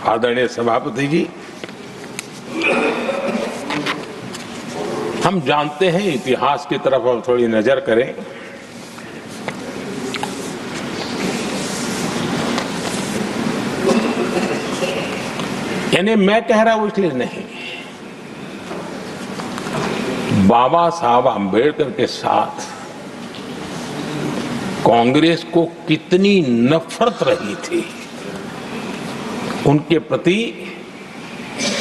आदरणीय सभापति जी, हम जानते हैं, इतिहास की तरफ अब थोड़ी नजर करें। यानी मैं कह रहा हूं इसलिए नहीं, बाबा साहब आंबेडकर के साथ कांग्रेस को कितनी नफरत रही थी, उनके प्रति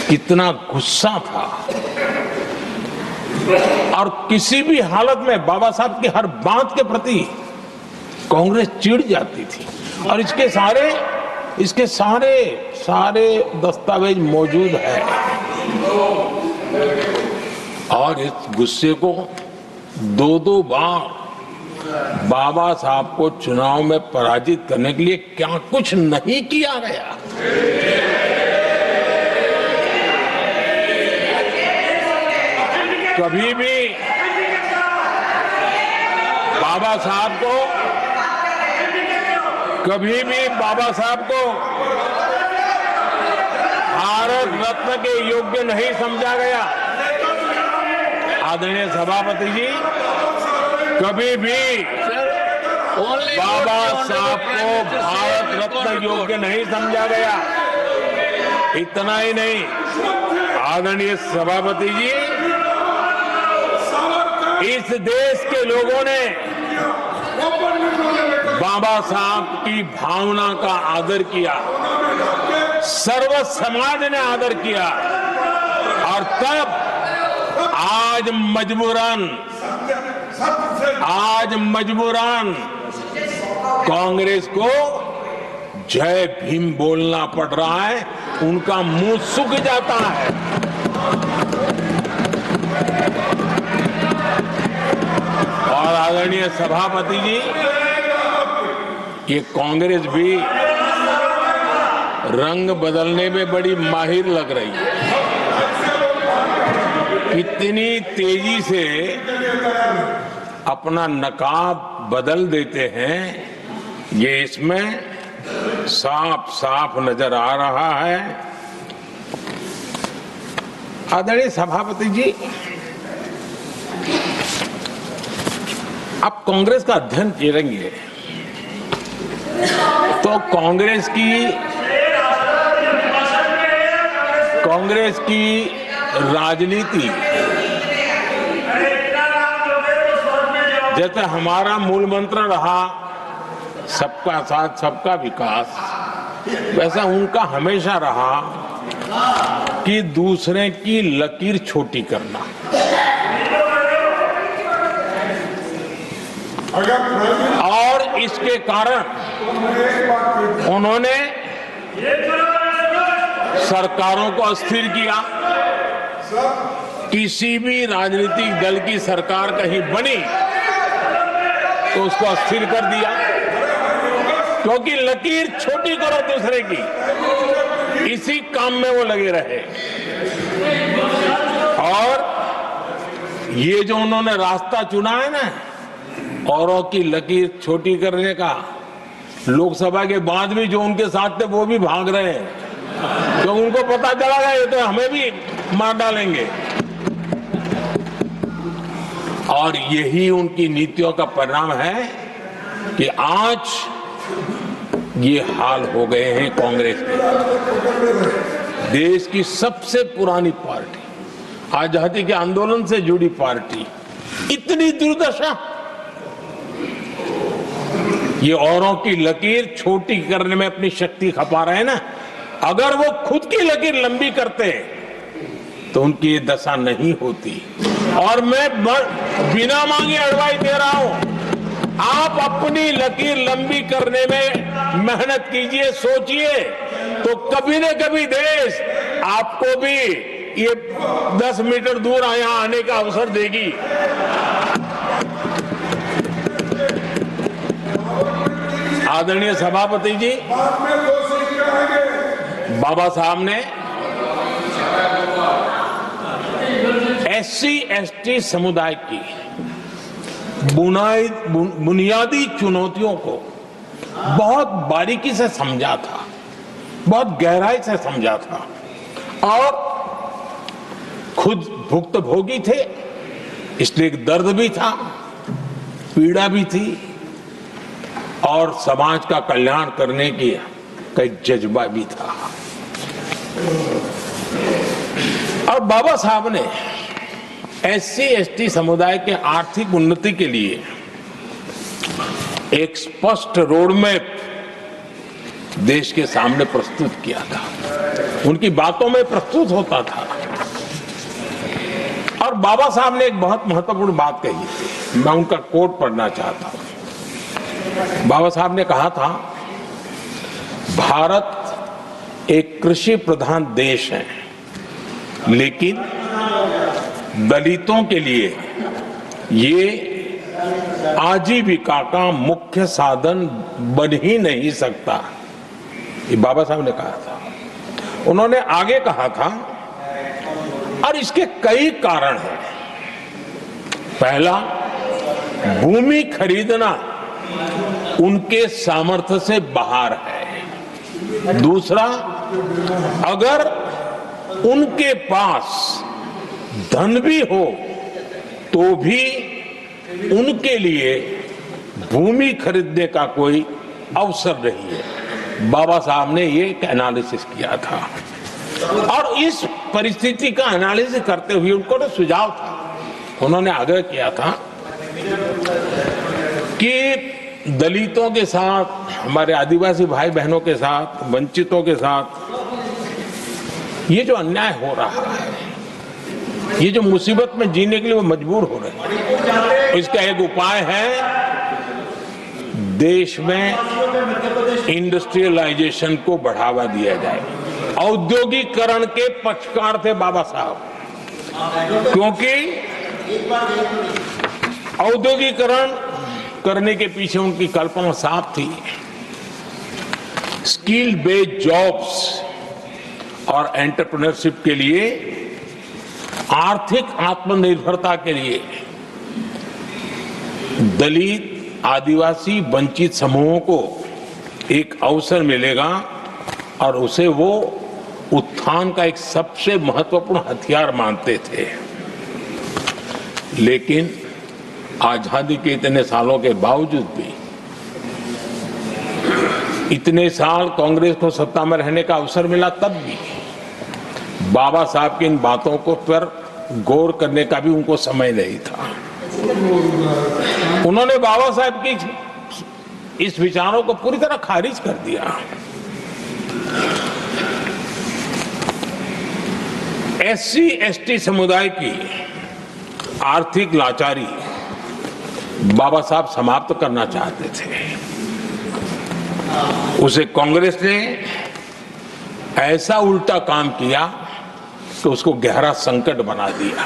कितना गुस्सा था, और किसी भी हालत में बाबा साहब की हर बात के प्रति कांग्रेस चिढ़ जाती थी। और इसके सारे दस्तावेज मौजूद है। और इस गुस्से को दो बार बाबा साहब को चुनाव में पराजित करने के लिए क्या कुछ नहीं किया गया। कभी भी बाबा साहब को भारत रत्न के योग्य नहीं समझा गया। आदरणीय सभापति जी, कभी भी बाबा साहब को भारत रत्न योग्य नहीं समझा गया। इतना ही नहीं, आदरणीय सभापति जी, इस देश के लोगों ने बाबा साहब की भावना का आदर किया, सर्व समाज ने आदर किया, और तब आज मजबूरन कांग्रेस को जय भीम बोलना पड़ रहा है, उनका मुंह सूख जाता है। और आदरणीय सभापति जी, ये कांग्रेस भी रंग बदलने में बड़ी माहिर लग रही है। इतनी तेजी से अपना नकाब बदल देते हैं, ये इसमें साफ साफ नजर आ रहा है। आदरणीय सभापति जी, आप कांग्रेस का अध्ययन करेंगे तो कांग्रेस की राजनीति, जैसे हमारा मूल मंत्र रहा सबका साथ सबका विकास, वैसा उनका हमेशा रहा कि दूसरे की लकीर छोटी करना। और इसके कारण उन्होंने सरकारों को अस्थिर किया। किसी भी राजनीतिक दल की सरकार कहीं बनी तो उसको अस्थिर कर दिया, क्योंकि लकीर छोटी करो दूसरे की, इसी काम में वो लगे रहे। और ये जो उन्होंने रास्ता चुना है ना, औरों की लकीर छोटी करने का, लोकसभा के बाद भी जो उनके साथ थे वो भी भाग रहे हैं, तो उनको पता चला गया ये तो हमें भी मार डालेंगे। और यही उनकी नीतियों का परिणाम है कि आज ये हाल हो गए हैं कांग्रेस के। देश की सबसे पुरानी पार्टी, आजादी के आंदोलन से जुड़ी पार्टी, इतनी दुर्दशा। ये औरों की लकीर छोटी करने में अपनी शक्ति खपा रहे हैं ना। अगर वो खुद की लकीर लंबी करते तो उनकी ये दशा नहीं होती। और मैं बिना मांगे एडवाइस दे रहा हूं, आप अपनी लकीर लंबी करने में मेहनत कीजिए, सोचिए, तो कभी न कभी देश आपको भी ये 10 मीटर दूर यहाँ आने का अवसर देगी। आदरणीय सभापति जी, बाबा साहब ने SC/ST समुदाय की बुनियादी चुनौतियों को बहुत बारीकी से समझा था। बहुत गहराई से समझा था और खुद भुक्तभोगी थे, इसलिए एक दर्द भी था, पीड़ा भी थी और समाज का कल्याण करने की का एक जज्बा भी था। और बाबा साहब ने SC/ST समुदाय के आर्थिक उन्नति के लिए एक स्पष्ट रोडमैप देश के सामने प्रस्तुत किया था, उनकी बातों में प्रस्तुत होता था। और बाबा साहब ने एक बहुत महत्वपूर्ण बात कही थी, मैं उनका कोट पढ़ना चाहता हूं। बाबा साहब ने कहा था, भारत एक कृषि प्रधान देश है, लेकिन दलितों के लिए ये आजीविका का मुख्य साधन बन ही नहीं सकता, ये बाबा साहब ने कहा था। उन्होंने आगे कहा था, और इसके कई कारण हैं। पहला, भूमि खरीदना उनके सामर्थ्य से बाहर है। दूसरा, अगर उनके पास धन भी हो तो भी उनके लिए भूमि खरीदने का कोई अवसर नहीं है। बाबा साहब ने ये एक एनालिसिस किया था और इस परिस्थिति का एनालिसिस करते हुए उनको तो सुझाव था, उन्होंने आग्रह किया था कि दलितों के साथ, हमारे आदिवासी भाई बहनों के साथ, वंचितों के साथ ये जो अन्याय हो रहा है, ये जो मुसीबत में जीने के लिए वो मजबूर हो रहे हैं, इसका एक उपाय है देश में इंडस्ट्रियलाइजेशन को बढ़ावा दिया जाए। औद्योगिकरण के पक्षकार थे बाबा साहब, क्योंकि औद्योगिकरण करने के पीछे उनकी कल्पना साफ थी। स्किल बेस्ड जॉब्स और एंटरप्रेन्योरशिप के लिए, आर्थिक आत्मनिर्भरता के लिए दलित, आदिवासी, वंचित समूहों को एक अवसर मिलेगा और उसे वो उत्थान का एक सबसे महत्वपूर्ण हथियार मानते थे। लेकिन आजादी के इतने सालों के बावजूद भी, इतने साल कांग्रेस को सत्ता में रहने का अवसर मिला, तब भी बाबा साहब की इन बातों को पर गौर करने का भी उनको समय नहीं था। उन्होंने बाबा साहब की इस विचारों को पूरी तरह खारिज कर दिया। SC/ST समुदाय की आर्थिक लाचारी बाबा साहब समाप्त करना चाहते थे। उसे कांग्रेस ने ऐसा उल्टा काम किया कि उसको गहरा संकट बना दिया।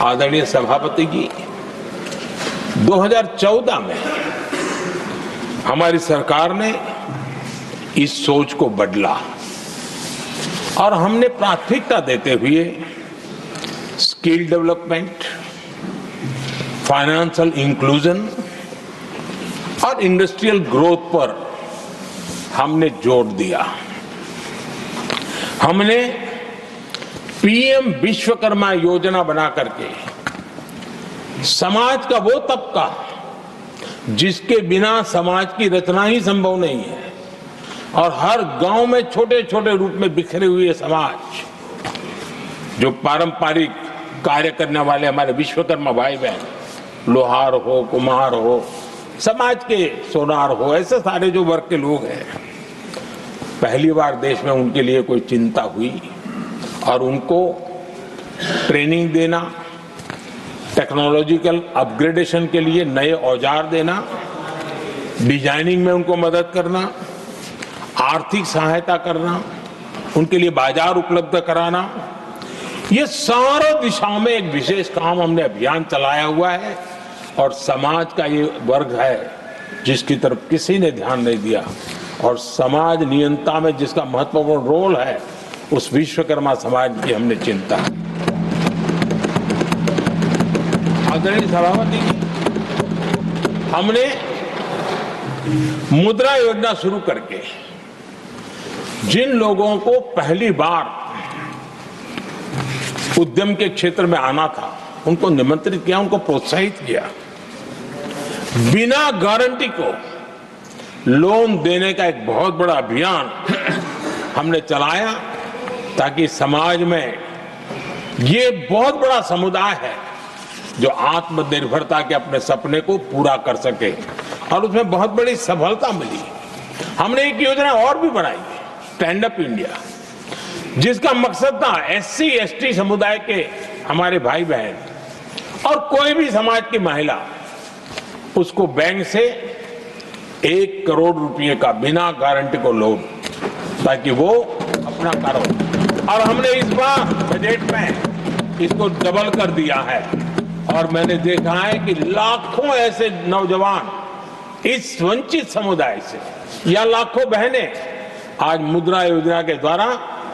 आदरणीय सभापति जी, 2014 में हमारी सरकार ने इस सोच को बदला और हमने प्राथमिकता देते हुए स्किल डेवलपमेंट, फाइनेंशियल इंक्लूजन और इंडस्ट्रियल ग्रोथ पर हमने जोर दिया। हमने PM विश्वकर्मा योजना बना करके समाज का वो तबका जिसके बिना समाज की रचना ही संभव नहीं है, और हर गांव में छोटे छोटे रूप में बिखरे हुए समाज, जो पारंपरिक कार्य करने वाले हमारे विश्वकर्मा भाई बहन, लोहार हो, कुम्हार हो, समाज के सोनार हो, ऐसे सारे जो वर्ग के लोग हैं, पहली बार देश में उनके लिए कोई चिंता हुई और उनको ट्रेनिंग देना, टेक्नोलॉजिकल अपग्रेडेशन के लिए नए औजार देना, डिजाइनिंग में उनको मदद करना, आर्थिक सहायता करना, उनके लिए बाजार उपलब्ध कराना, ये सारा दिशाओं में एक विशेष काम हमने अभियान चलाया हुआ है। और समाज का ये वर्ग है जिसकी तरफ किसी ने ध्यान नहीं दिया, और समाज नियंत्रण में जिसका महत्वपूर्ण रोल है, उस विश्वकर्मा समाज की हमने चिंता। आदरणीय सभापति जी, हमने मुद्रा योजना शुरू करके जिन लोगों को पहली बार उद्यम के क्षेत्र में आना था उनको निमंत्रित किया, उनको प्रोत्साहित किया। बिना गारंटी को लोन देने का एक बहुत बड़ा अभियान हमने चलाया ताकि समाज में ये बहुत बड़ा समुदाय है जो आत्मनिर्भरता के अपने सपने को पूरा कर सके, और उसमें बहुत बड़ी सफलता मिली। हमने एक योजना और भी बनाई, स्टैंड अप इंडिया, जिसका मकसद था SC ST समुदाय के हमारे भाई बहन और कोई भी समाज की महिला, उसको बैंक से 1 करोड़ रुपए का बिना गारंटी को लोन, ताकि वो अपना कारोबार, और हमने इस बार बजट में इसको डबल कर दिया है। और मैंने देखा है कि लाखों ऐसे नौजवान इस वंचित समुदाय से या लाखों बहनें आज मुद्रा योजना के द्वारा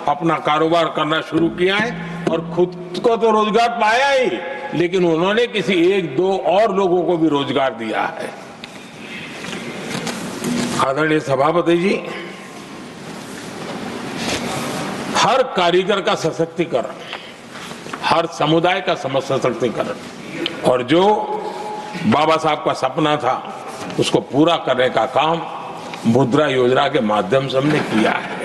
अपना कारोबार करना शुरू किया है और खुद को तो रोजगार पाया ही, लेकिन उन्होंने किसी 1-2 और लोगों को भी रोजगार दिया है। आदरणीय सभापति जी, हर कारीगर का सशक्तिकरण, हर समुदाय का सशक्तिकरण, और जो बाबा साहब का सपना था उसको पूरा करने का काम मुद्रा योजना के माध्यम से हमने किया है।